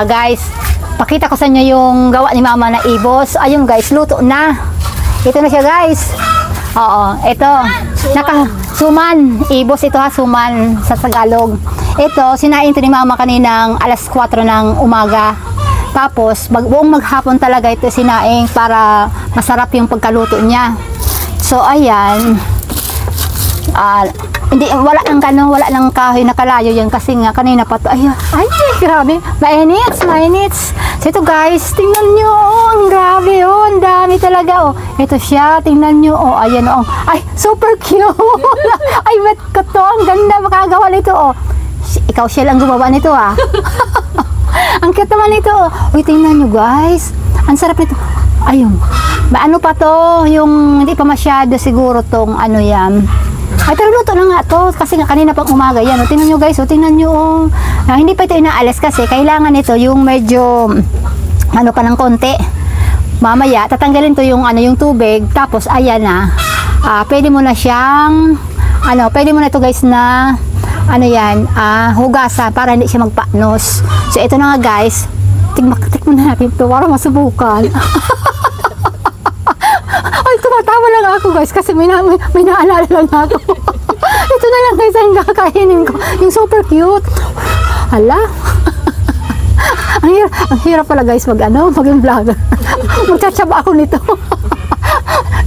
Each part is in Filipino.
Guys, pakita ko sa inyo yung gawa ni mama na ibos. Ayun guys, luto na. Ito na siya guys. Oo, ito. Suman. Ibos ito ha, suman sa Tagalog. Ito, sinain ito ni mama kaninang alas 4 ng umaga. Tapos, buong maghapon talaga ito sinaing para masarap yung pagkaluto niya. So, ayan. Wala nang kahoy na kalayo yan kasi nga kanina pa to. Ay, grabe. Mainit. So ito guys, tingnan nyo. Ang grabe ang dami talaga Ito siya, tingnan nyo. Ayan Ay, super cute. Ay, bet ko to. Ang ganda makagawa nito Ikaw siya lang gumawa nito Ang cute naman nito Uy, tingnan nyo guys. Ang sarap nito. Ayun. Ano pa to? Yung hindi pa masyado siguro tong yan. Ay, pero luto na nga to kasi nga kanina pang umaga yan. Tingnan nyo guys, tingnan nyo hindi pa ito inaalis kasi kailangan ito yung medyo pa ng konti. Mamaya tatanggalin to yung yung tubig, tapos ayan na. Pwede mo na siyang pwede mo na to guys na hugasan para hindi siya magpanos. So ito na nga guys. Tikman na natin to para masubukan. Ay, tumatawa lang ako guys kasi may naalala lang ako. Ito na lang guys ang kakainin ko. Yung super cute. Hala. Ang hirap pala guys maging vlogger. Magtsatsyaba ako nito.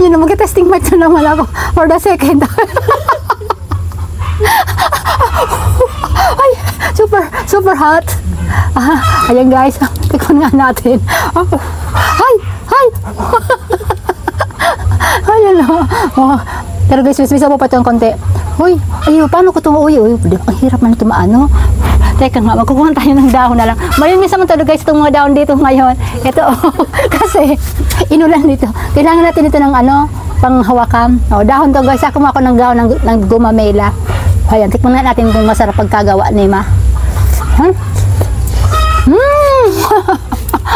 Yun na, mag-testing match na naman ako for the second time. Ay, super hot. Ayan guys, tikman nga natin. Hi! Ayan pero guys, bisa po pa itong konti. Uy, paano ko itong ang hirap man ito maano. Teka nga, magkukuha tayo ng dahon na lang. Malinis naman talaga guys itong mga dahon dito ngayon. Ito kasi inulan dito. Kailangan natin ito ng panghawakan. Dahon to guys, ako ng dahon ng gumamela. Ayan, tikman na natin kung masarap pagkagawa ni Ma.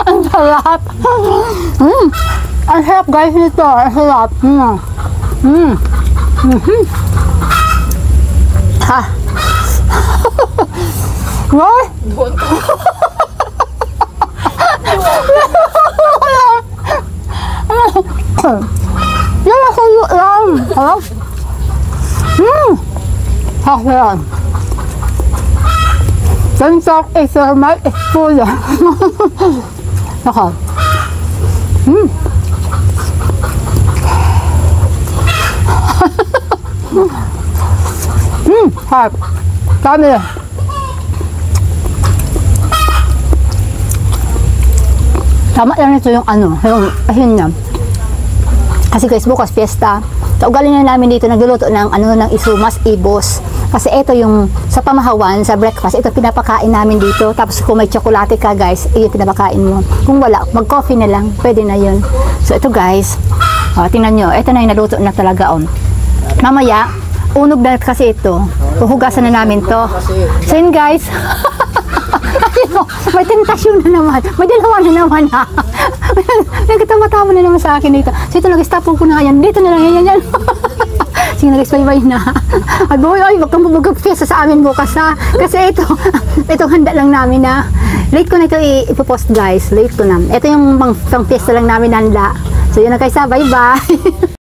Ang sarap. Ang sarap guys nito. Ang sarap. Ha. What? Yan ang sayo lang. Yan. Don't talk if your mic is full. Okay. Harap. Kami. Tama lang ito yung yung ahin niya. Kasi guys, bukas fiesta. Sa ugaling na namin dito, nagluluto ng ng isumas, ibos. Kasi ito yung sa pamahawan, sa breakfast, ito pinapakain namin dito. Tapos kung may tsokolate ka guys, iyo pinapakain mo. Kung wala, mag-coffee na lang, pwede na yun. So ito guys, tingnan nyo, ito na yung naluto na talaga Mamaya, unog na kasi ito. Huhugasan na namin to. So yun guys, may tentasyon na naman. May dalawa na naman Nagkatama-tama na naman sa akin dito. So ito guys, tapong ko na yan. Dito na lang yan. Sige na guys, bye-bye na. Ay boy, wag kang mag-fiesta sa amin bukas kasi itong handa lang namin late ko na ito ipopost guys. Late ko na. Ito yung pang fiesta lang namin handa. So yun na guys, bye-bye.